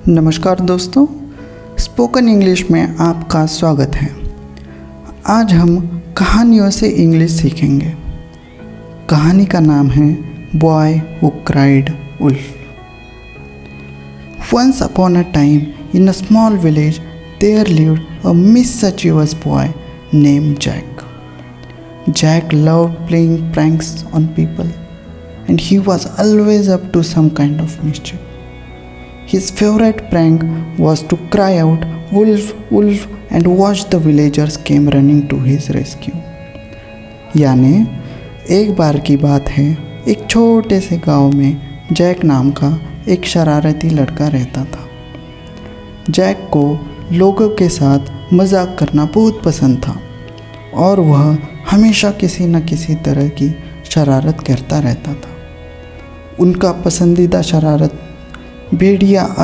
नमस्कार दोस्तों, spoken English में आपका स्वागत है। आज हम कहानियों से इंग्लिश सीखेंगे। कहानी का नाम है boy who cried wolf. Once upon a time, in a small village, there lived a mischievous boy named Jack. Jack loved playing pranks on people, and he was always up to some kind of mischief. His favorite prank was to cry out, "Wolf, wolf," and watch the villagers came running to his rescue. यानी एक बार की बात है, एक छोटे से गांव में जैक नाम का एक शरारती लड़का रहता था। जैक को लोगों के साथ मजाक करना बहुत पसंद था और वह हमेशा किसी न किसी तरह की शरारत करता रहता था। उनका पसंदीदा शरारत भेड़िया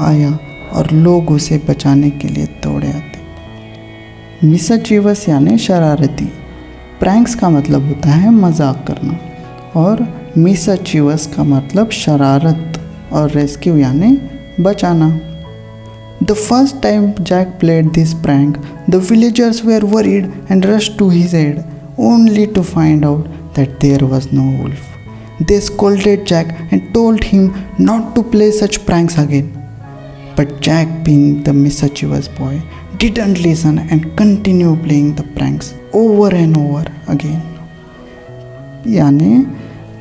आया और लोग उसे बचाने के लिए दौड़े आते। मिसचीवस यानी शरारती, प्रैंक्स का मतलब होता है मजाक करना और मिसचीवस का मतलब शरारत और रेस्क्यू यानी बचाना। The first time Jack played this prank, the villagers were worried and rushed to his aid, only to find out that there was no wolf. They scolded Jack and told him not to play such pranks again. But Jack, being the mischievous boy, didn't listen and continued playing the pranks over and over again. यानी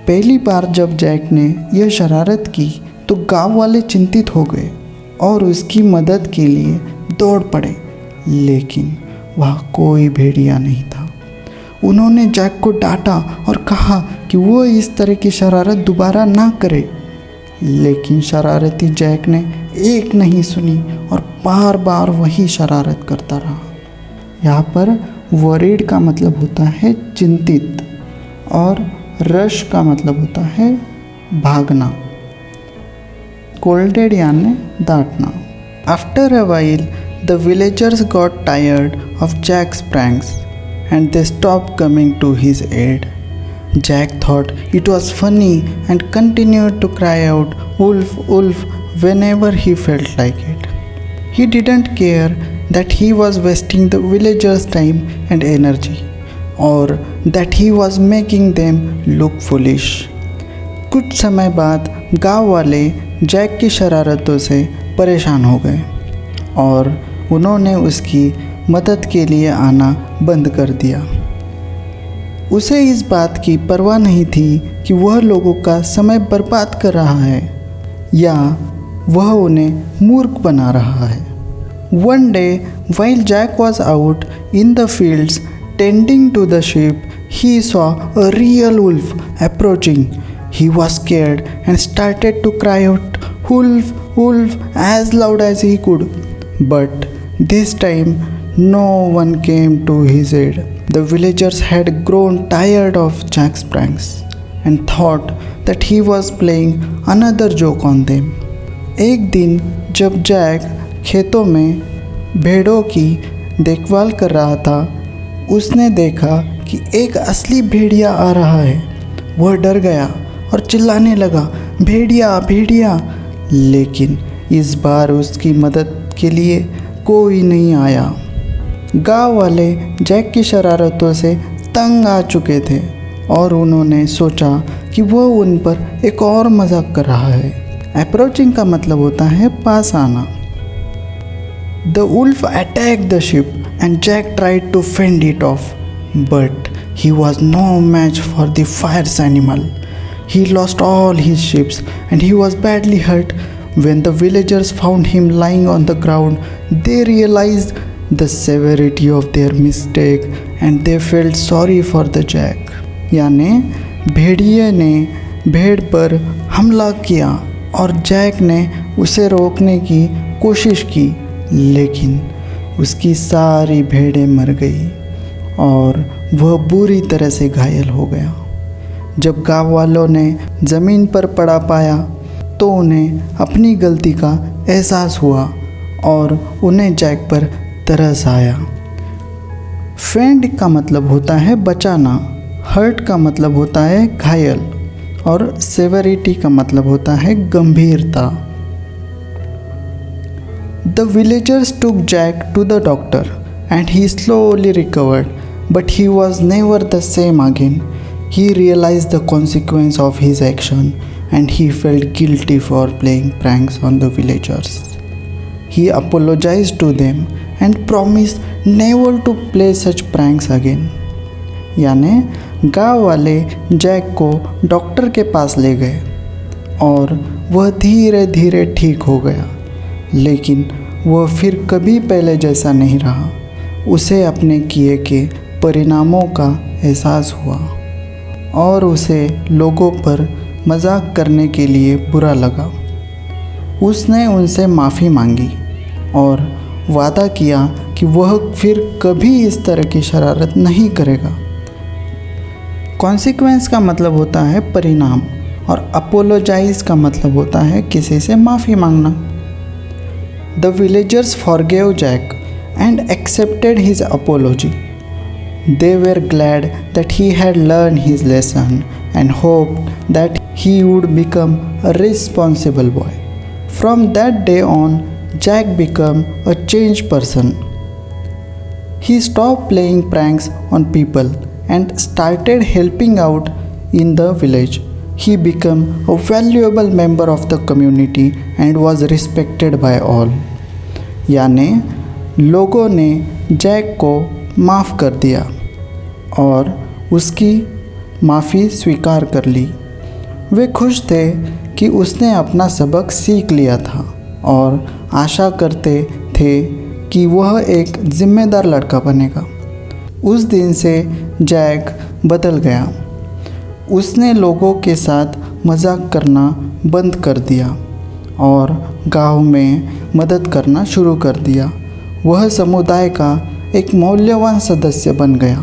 पहली बार जब Jack ने यह शरारत की तो गांव वाले चिंतित हो गए और उसकी मदद के लिए दौड़ पड़े, लेकिन वहाँ कोई भेड़िया नहीं था। उन्होंने जैक को डांटा और कहा कि वो इस तरह की शरारत दोबारा ना करे, लेकिन शरारती जैक ने एक नहीं सुनी और बार बार वही शरारत करता रहा। यहाँ पर वरीड का मतलब होता है चिंतित और रश का मतलब होता है भागना। स्कोल्डेड यानी डांटना। After a while the villagers got tired of Jack's pranks and they stopped coming to his aid. Jack thought it was funny and continued to cry out, "Wolf, wolf," whenever he felt like it. He didn't care that he was wasting the villagers' time and energy, or that he was making them look foolish. कुछ समय बाद गांव वाले Jack की शरारतों से परेशान हो गए और उन्होंने उसकी मदद के लिए आना बंद कर दिया। उसे इस बात की परवाह नहीं थी कि वह लोगों का समय बर्बाद कर रहा है या वह उन्हें मूर्ख बना रहा है। One day, while Jack was out in the fields tending to the sheep, he saw a real wolf approaching. He was scared and started to cry out, "Wolf, wolf," as loud as he could. But this time, no one came to his aid. The villagers had grown tired of Jack's pranks and thought that he was playing another joke on them. एक दिन जब Jack खेतों में भेड़ों की देखभाल कर रहा था, उसने देखा कि एक असली भेड़िया आ रहा है। वह डर गया और चिल्लाने लगा, "भेड़िया, भेड़िया!" लेकिन इस बार उसकी मदद के लिए कोई नहीं आया। गांव वाले जैक की शरारतों से तंग आ चुके थे और उन्होंने सोचा कि वह उन पर एक और मजाक कर रहा है। अप्रोचिंग का मतलब होता है पास आना। The wolf attacked the sheep and Jack tried to fend it off, but he was no match for the fierce animal. He lost all his sheeps and he was badly hurt. When the villagers found him lying on the ground, they realized the severity of their mistake and they felt sorry for the Jack. यानी भेड़िए ने भेड़ पर हमला किया और Jack ने उसे रोकने की कोशिश की, लेकिन उसकी सारी भेड़ें मर गई और वह बुरी तरह से घायल हो गया। जब गाँव वालों ने ज़मीन पर पड़ा पाया तो उन्हें अपनी गलती का एहसास हुआ और उन्हें जैक पर तरस आया। फेंड का मतलब होता है बचाना, हर्ट का मतलब होता है घायल और सेवरिटी का मतलब होता है गंभीरता। The villagers took Jack to the doctor and he slowly recovered, but he was never the same again. He realized the consequence of his action and he felt guilty for playing pranks on the villagers. He apologized to them and promised never to play such pranks again. यानी गांव वाले Jack को doctor के पास ले गए और वह धीरे धीरे ठीक हो गया, लेकिन वह फिर कभी पहले जैसा नहीं रहा। उसे अपने किए के परिणामों का एहसास हुआ और उसे लोगों पर मजाक करने के लिए बुरा लगा। उसने उनसे माफ़ी मांगी और वादा किया कि वह फिर कभी इस तरह की शरारत नहीं करेगा। कॉन्सिक्वेंस का मतलब होता है परिणाम और अपोलोजाइज का मतलब होता है किसी से माफ़ी मांगना। The villagers forgave Jack and accepted his apology. They were glad that he had learn his lesson and hoped that he would become a responsible boy. From that day on, Jack became a changed person. He stopped playing pranks on people and started helping out in the village. He became a valuable member of the community and was respected by all. यानी लोगों ने Jack को माफ़ कर दिया और उसकी माफ़ी स्वीकार कर ली। वे खुश थे कि उसने अपना सबक सीख लिया था और आशा करते थे कि वह एक जिम्मेदार लड़का बनेगा। उस दिन से जैक बदल गया। उसने लोगों के साथ मजाक करना बंद कर दिया और गांव में मदद करना शुरू कर दिया। वह समुदाय का एक मूल्यवान सदस्य बन गया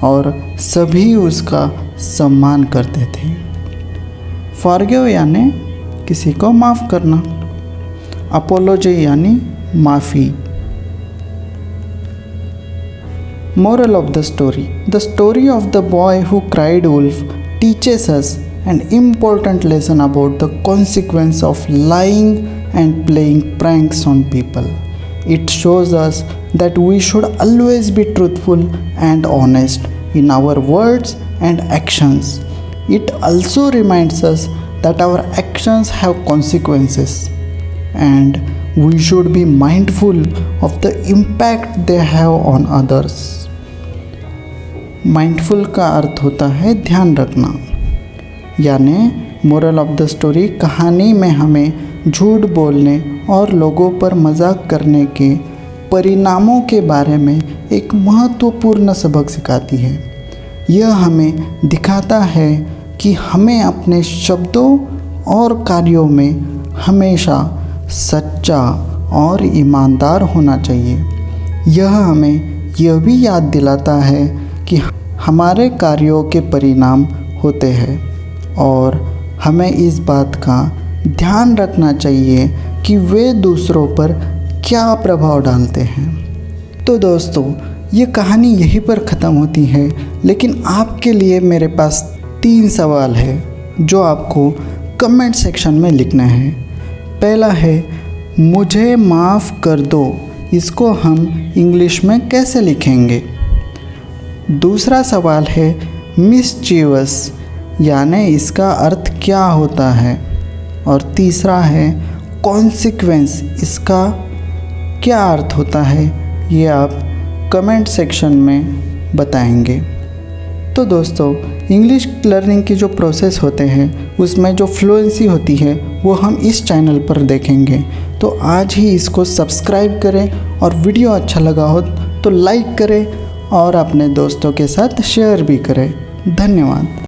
और सभी उसका सम्मान करते थे। फॉरगिव यानी किसी को माफ़ करना, अपोलॉजी यानी माफ़ी। Moral of the story: the story of the boy who cried wolf teaches us an important lesson about the consequence of lying and playing pranks on people. It shows us that we should always be truthful and honest in our words and actions. It also reminds us that our actions have consequences and we should be mindful of the impact they have on others. Mindful का अर्थ होता है ध्यान रखना। यानी moral of the story कहानी में हमें झूठ बोलने और लोगों पर मजाक करने के परिणामों के बारे में एक महत्वपूर्ण सबक सिखाती है। यह हमें दिखाता है कि हमें अपने शब्दों और कार्यों में हमेशा सच्चा और ईमानदार होना चाहिए। यह हमें यह भी याद दिलाता है कि हमारे कार्यों के परिणाम होते हैं और हमें इस बात का ध्यान रखना चाहिए कि वे दूसरों पर क्या प्रभाव डालते हैं। तो दोस्तों, ये कहानी यहीं पर ख़त्म होती है, लेकिन आपके लिए मेरे पास 3 सवाल है जो आपको कमेंट सेक्शन में लिखना है। पहला है, मुझे माफ़ कर दो, इसको हम इंग्लिश में कैसे लिखेंगे। दूसरा सवाल है, मिसचीवस, यानी इसका अर्थ क्या होता है। और तीसरा है, कॉन्सिक्वेंस, इसका क्या अर्थ होता है, ये आप कमेंट सेक्शन में बताएंगे। तो दोस्तों, इंग्लिश लर्निंग की जो प्रोसेस होते हैं उसमें जो फ्लुएंसी होती है वो हम इस चैनल पर देखेंगे। तो आज ही इसको सब्सक्राइब करें और वीडियो अच्छा लगा हो तो लाइक करें और अपने दोस्तों के साथ शेयर भी करें। धन्यवाद।